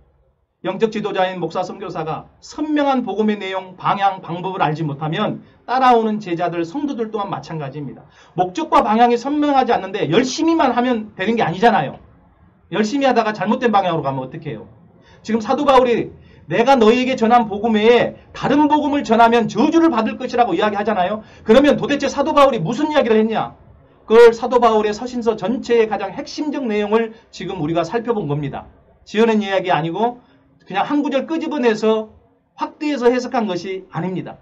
영적 지도자인 목사 선교사가 선명한 복음의 내용, 방향, 방법을 알지 못하면 따라오는 제자들, 성도들 또한 마찬가지입니다. 목적과 방향이 선명하지 않는데 열심히만 하면 되는 게 아니잖아요. 열심히 하다가 잘못된 방향으로 가면 어떻게 해요? 지금 사도 바울이 내가 너희에게 전한 복음 외에 다른 복음을 전하면 저주를 받을 것이라고 이야기하잖아요. 그러면 도대체 사도 바울이 무슨 이야기를 했냐? 그걸 사도 바울의 서신서 전체의 가장 핵심적 내용을 지금 우리가 살펴본 겁니다. 지어낸 이야기 아니고 그냥 한 구절 끄집어내서 확대해서 해석한 것이 아닙니다.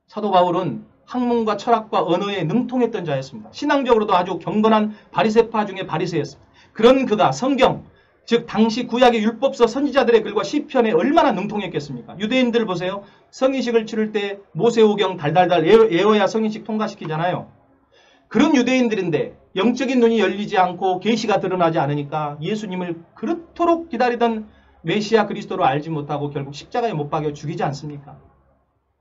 사도 바울은 학문과 철학과 언어에 능통했던 자였습니다. 신앙적으로도 아주 경건한 바리새파 중에 바리새였습니다. 그런 그가 성경, 즉 당시 구약의 율법서 선지자들의 글과 시편에 얼마나 능통했겠습니까? 유대인들 보세요. 성인식을 치를 때 모세오경 달달달 외워야 성인식 통과시키잖아요. 그런 유대인들인데 영적인 눈이 열리지 않고 계시가 드러나지 않으니까 예수님을 그렇도록 기다리던 메시아 그리스도로 알지 못하고 결국 십자가에 못 박여 죽이지 않습니까?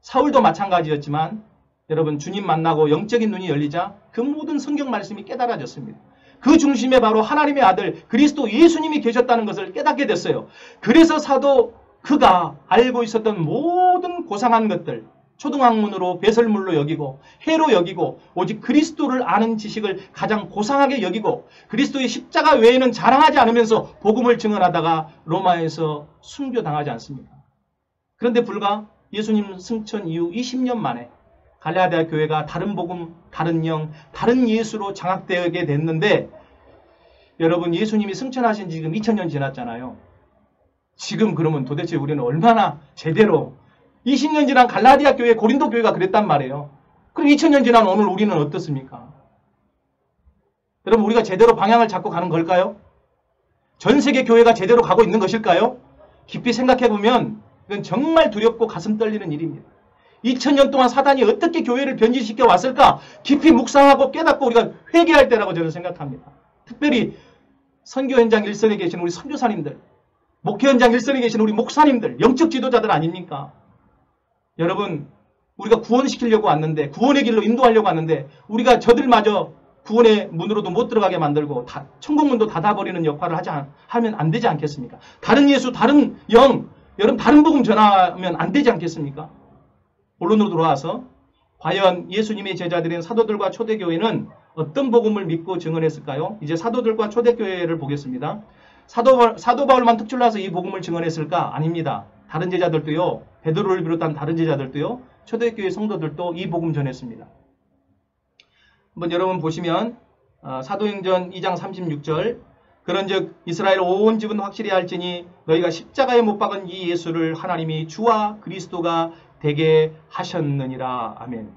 사울도 마찬가지였지만 여러분, 주님 만나고 영적인 눈이 열리자 그 모든 성경 말씀이 깨달아졌습니다. 그 중심에 바로 하나님의 아들 그리스도 예수님이 계셨다는 것을 깨닫게 됐어요. 그래서 사도 그가 알고 있었던 모든 고상한 것들, 초등학문으로 배설물로 여기고 해로 여기고 오직 그리스도를 아는 지식을 가장 고상하게 여기고 그리스도의 십자가 외에는 자랑하지 않으면서 복음을 증언하다가 로마에서 순교당하지 않습니까? 그런데 불과 예수님 승천 이후 20년 만에 갈라디아 교회가 다른 복음, 다른 영, 다른 예수로 장악되게 됐는데 여러분, 예수님이 승천하신 지 지금 2000년 지났잖아요. 지금 그러면 도대체 우리는 얼마나 제대로 20년 지난 갈라디아 교회, 고린도 교회가 그랬단 말이에요. 그럼 2000년 지난 오늘 우리는 어떻습니까? 여러분, 우리가 제대로 방향을 잡고 가는 걸까요? 전 세계 교회가 제대로 가고 있는 것일까요? 깊이 생각해보면 이건 정말 두렵고 가슴 떨리는 일입니다. 2000년 동안 사단이 어떻게 교회를 변질시켜 왔을까? 깊이 묵상하고 깨닫고 우리가 회개할 때라고 저는 생각합니다. 특별히 선교 현장 일선에 계신 우리 선교사님들, 목회 현장 일선에 계신 우리 목사님들, 영적 지도자들 아닙니까? 여러분, 우리가 구원시키려고 왔는데, 구원의 길로 인도하려고 왔는데 우리가 저들마저 구원의 문으로도 못 들어가게 만들고 천국문도 닫아버리는 역할을 하면 안 되지 않겠습니까? 다른 예수, 다른 영, 여러분 다른 복음 전하면 안 되지 않겠습니까? 본론으로 돌아와서 과연 예수님의 제자들인 사도들과 초대교회는 어떤 복음을 믿고 증언했을까요? 이제 사도들과 초대교회를 보겠습니다. 사도 바울만 특출나서 이 복음을 증언했을까? 아닙니다. 다른 제자들도요, 베드로를 비롯한 다른 제자들도요, 초대교회 성도들도 이 복음 전했습니다. 한번 여러분 보시면 사도행전 2장 36절, 그런즉 이스라엘 온 집은 확실히 알지니 너희가 십자가에 못 박은 이 예수를 하나님이 주와 그리스도가 되게 하셨느니라. 아멘.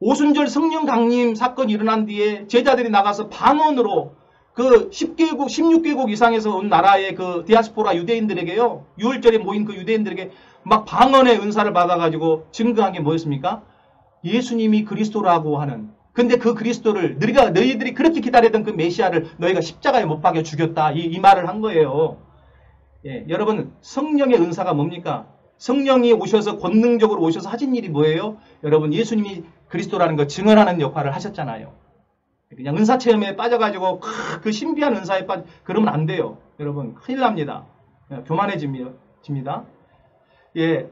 오순절 성령 강림 사건이 일어난 뒤에 제자들이 나가서 방언으로 그 10개국, 16개국 이상에서 온 나라의 그 디아스포라 유대인들에게요, 6월절에 모인 그 유대인들에게 막 방언의 은사를 받아가지고 증거한 게 뭐였습니까? 예수님이 그리스도라고 하는, 근데 그 그리스도를 너희들이 그렇게 기다리던 그 메시아를 너희가 십자가에 못 박여 죽였다, 이 말을 한 거예요. 예, 여러분, 성령의 은사가 뭡니까? 성령이 오셔서 권능적으로 오셔서 하신 일이 뭐예요? 여러분, 예수님이 그리스도라는 거 증언하는 역할을 하셨잖아요. 그냥 은사 체험에 빠져가지고 그 신비한 은사에 그러면 안 돼요. 여러분, 큰일 납니다. 교만해집니다. 예,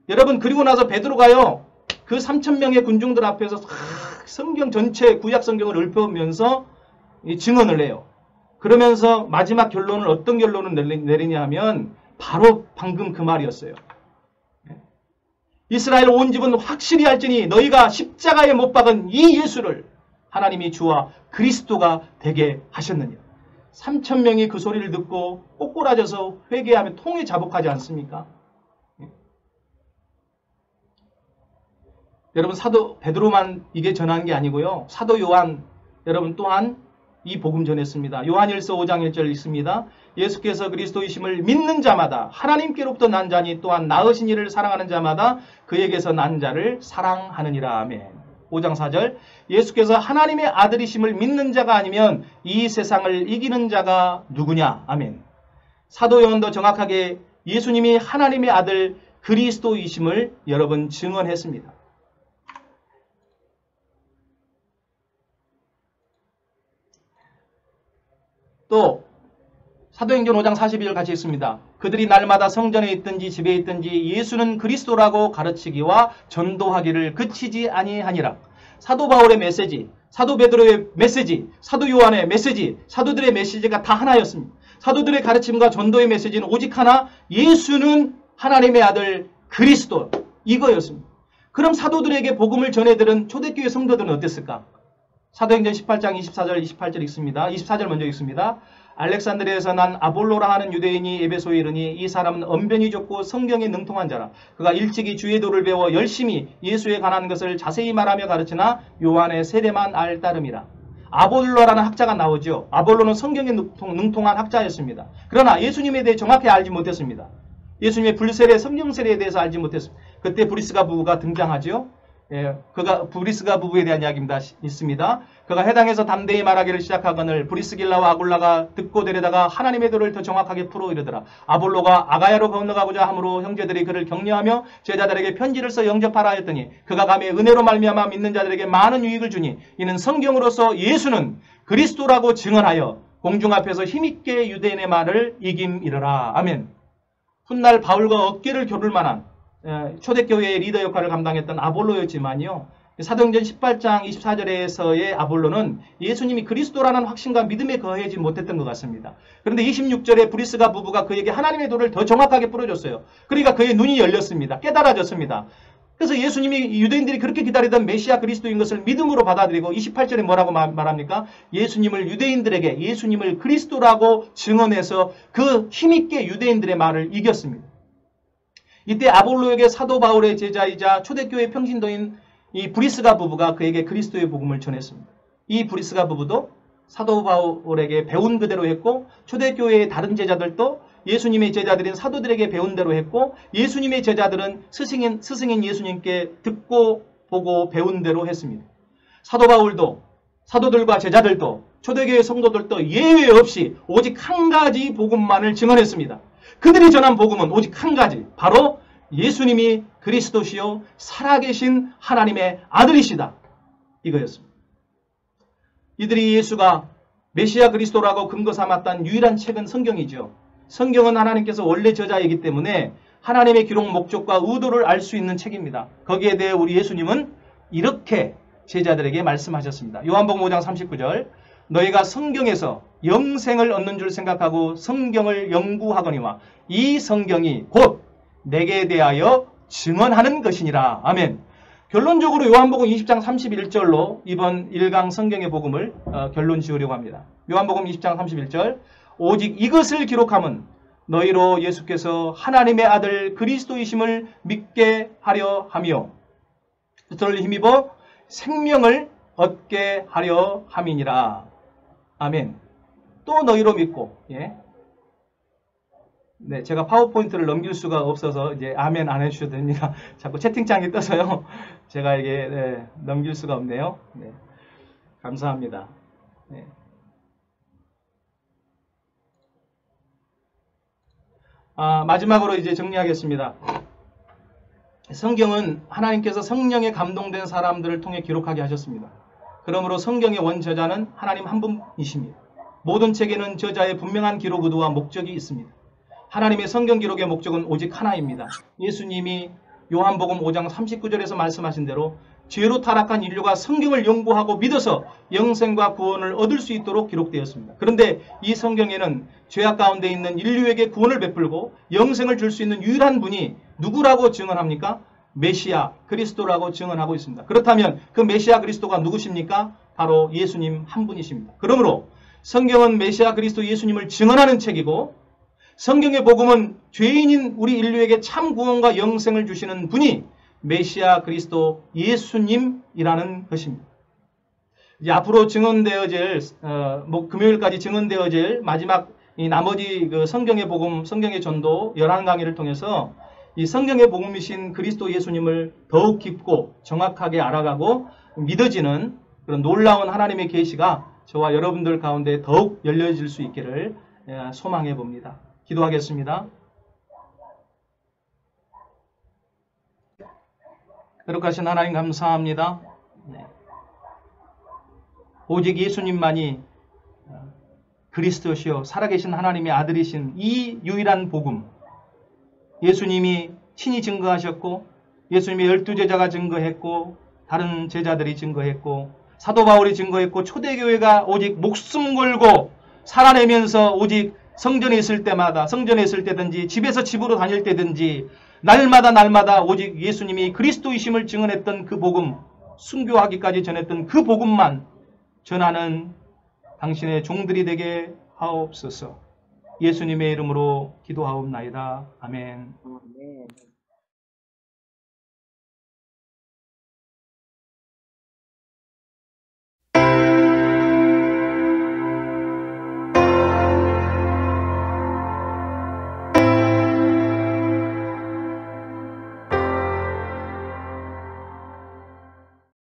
여러분, 그리고 나서 베드로가요, 그 3,000명의 군중들 앞에서 성경 전체 구약 성경을 읊으면서 증언을 해요. 그러면서 마지막 결론을, 어떤 결론을 내리냐 하면 바로 방금 그 말이었어요. 이스라엘 온 집은 확실히 알지니 너희가 십자가에 못 박은 이 예수를 하나님이 주와 그리스도가 되게 하셨느냐. 3,000명이 그 소리를 듣고 꼬꾸라져서 회개하며 통에 자복하지 않습니까? 여러분, 사도 베드로만 이게 전한 게 아니고요, 사도 요한 여러분 또한 이 복음 전했습니다. 요한일서 5장 1절 있습니다. 예수께서 그리스도이심을 믿는 자마다 하나님께로부터 난 자니 또한 낳으신 이를 사랑하는 자마다 그에게서 난 자를 사랑하느니라. 아멘. 5장 4절, 예수께서 하나님의 아들이심을 믿는 자가 아니면 이 세상을 이기는 자가 누구냐. 아멘. 사도 요한도 정확하게 예수님이 하나님의 아들 그리스도이심을 여러분 증언했습니다. 또 사도행전 5장 42절 같이 있습니다. 그들이 날마다 성전에 있든지 집에 있든지 예수는 그리스도라고 가르치기와 전도하기를 그치지 아니하니라. 사도 바울의 메시지, 사도 베드로의 메시지, 사도 요한의 메시지, 사도들의 메시지가 다 하나였습니다. 사도들의 가르침과 전도의 메시지는 오직 하나, 예수는 하나님의 아들 그리스도, 이거였습니다. 그럼 사도들에게 복음을 전해들은 초대교회 성도들은 어땠을까? 사도행전 18장 24절 28절 읽습니다. 24절 먼저 읽습니다. 알렉산드리아에서 난 아볼로라 하는 유대인이 에베소에 이르니 이 사람은 언변이 좁고 성경에 능통한 자라. 그가 일찍이 주의 도를 배워 열심히 예수에 관한 것을 자세히 말하며 가르치나 요한의 세례만 알 따름이라. 아볼로라는 학자가 나오죠. 아볼로는 성경에 능통한 학자였습니다. 그러나 예수님에 대해 정확히 알지 못했습니다. 예수님의 불세례, 성령 세례에 대해서 알지 못했습니다. 그때 브리스가 부부가 등장하죠. 예, 브리스가 부부에 대한 이야기입니다. 있습니다. 그가 해당해서 담대히 말하기를 시작하거늘 브리스길라와 아굴라가 듣고 데려다가 하나님의 도를 더 정확하게 풀어 이르더라. 아볼로가 아가야로 건너가고자 하므로 형제들이 그를 격려하며 제자들에게 편지를 써 영접하라 했더니 그가 가며 은혜로 말미암아 믿는 자들에게 많은 유익을 주니 이는 성경으로서 예수는 그리스도라고 증언하여 공중 앞에서 힘있게 유대인의 말을 이김이르라. 아멘. 훗날 바울과 어깨를 겨룰 만한 초대교회의 리더 역할을 감당했던 아볼로였지만요, 사도행전 18장 24절에서의 아볼로는 예수님이 그리스도라는 확신과 믿음에 거하지 못했던 것 같습니다. 그런데 26절에 브리스가 부부가 그에게 하나님의 도를 더 정확하게 풀어줬어요. 그러니까 그의 눈이 열렸습니다. 깨달아졌습니다. 그래서 예수님이 유대인들이 그렇게 기다리던 메시아 그리스도인 것을 믿음으로 받아들이고 28절에 뭐라고 말합니까? 예수님을 유대인들에게 예수님을 그리스도라고 증언해서 그 힘있게 유대인들의 말을 이겼습니다. 이때 아볼로에게 사도 바울의 제자이자 초대교회 평신도인 이 브리스가 부부가 그에게 그리스도의 복음을 전했습니다. 이 브리스가 부부도 사도 바울에게 배운 그대로 했고 초대교회의 다른 제자들도 예수님의 제자들인 사도들에게 배운 대로 했고 예수님의 제자들은 스승인 예수님께 듣고 보고 배운 대로 했습니다. 사도 바울도 사도들과 제자들도 초대교회 성도들도 예외 없이 오직 한 가지 복음만을 증언했습니다. 그들이 전한 복음은 오직 한 가지, 바로 예수님이 그리스도시요 살아계신 하나님의 아들이시다, 이거였습니다. 이들이 예수가 메시아 그리스도라고 근거 삼았던 유일한 책은 성경이죠. 성경은 하나님께서 원래 저자이기 때문에 하나님의 기록 목적과 의도를 알 수 있는 책입니다. 거기에 대해 우리 예수님은 이렇게 제자들에게 말씀하셨습니다. 요한복음 5장 39절, 너희가 성경에서 영생을 얻는 줄 생각하고 성경을 연구하거니와 이 성경이 곧 내게 대하여 증언하는 것이니라. 아멘. 결론적으로 요한복음 20장 31절로 이번 1강 성경의 복음을 결론 지으려고 합니다. 요한복음 20장 31절, 오직 이것을 기록함은 너희로 예수께서 하나님의 아들 그리스도이심을 믿게 하려 하며 그들을 힘입어 생명을 얻게 하려 함이니라. 아멘. 또 너희로 믿고. 예. 네, 제가 파워포인트를 넘길 수가 없어서 이제 아멘 안 해주셔도 됩니다. 자꾸 채팅창이 떠서요. 제가 이게 넘길 수가 없네요. 네, 감사합니다. 네. 마지막으로 이제 정리하겠습니다. 성경은 하나님께서 성령에 감동된 사람들을 통해 기록하게 하셨습니다. 그러므로 성경의 원저자는 하나님 한 분이십니다. 모든 책에는 저자의 분명한 기록 의도와 목적이 있습니다. 하나님의 성경 기록의 목적은 오직 하나입니다. 예수님이 요한복음 5장 39절에서 말씀하신 대로 죄로 타락한 인류가 성경을 연구하고 믿어서 영생과 구원을 얻을 수 있도록 기록되었습니다. 그런데 이 성경에는 죄악 가운데 있는 인류에게 구원을 베풀고 영생을 줄 수 있는 유일한 분이 누구라고 증언합니까? 메시아 그리스도라고 증언하고 있습니다. 그렇다면 그 메시아 그리스도가 누구십니까? 바로 예수님 한 분이십니다. 그러므로 성경은 메시아 그리스도 예수님을 증언하는 책이고 성경의 복음은 죄인인 우리 인류에게 참 구원과 영생을 주시는 분이 메시아 그리스도 예수님이라는 것입니다. 이제 앞으로 증언되어질 금요일까지 증언되어질 마지막 이 나머지 그 성경의 복음, 성경의 전도 11강의를 통해서 이 성경의 복음이신 그리스도 예수님을 더욱 깊고 정확하게 알아가고 믿어지는 그런 놀라운 하나님의 계시가 저와 여러분들 가운데 더욱 열려질 수 있기를 소망해 봅니다. 기도하겠습니다. 거룩하신 하나님 감사합니다. 네. 오직 예수님만이 그리스도시요 살아계신 하나님의 아들이신 이 유일한 복음, 예수님이 친히 증거하셨고 예수님의 12제자가 증거했고 다른 제자들이 증거했고 사도 바울이 증거했고 초대교회가 오직 목숨 걸고 살아내면서 오직 성전에 있을 때마다 성전에 있을 때든지 집에서 집으로 다닐 때든지 날마다 오직 예수님이 그리스도이심을 증언했던 그 복음, 순교하기까지 전했던 그 복음만 전하는 당신의 종들이 되게 하옵소서. 예수님의 이름으로 기도하옵나이다. 아멘.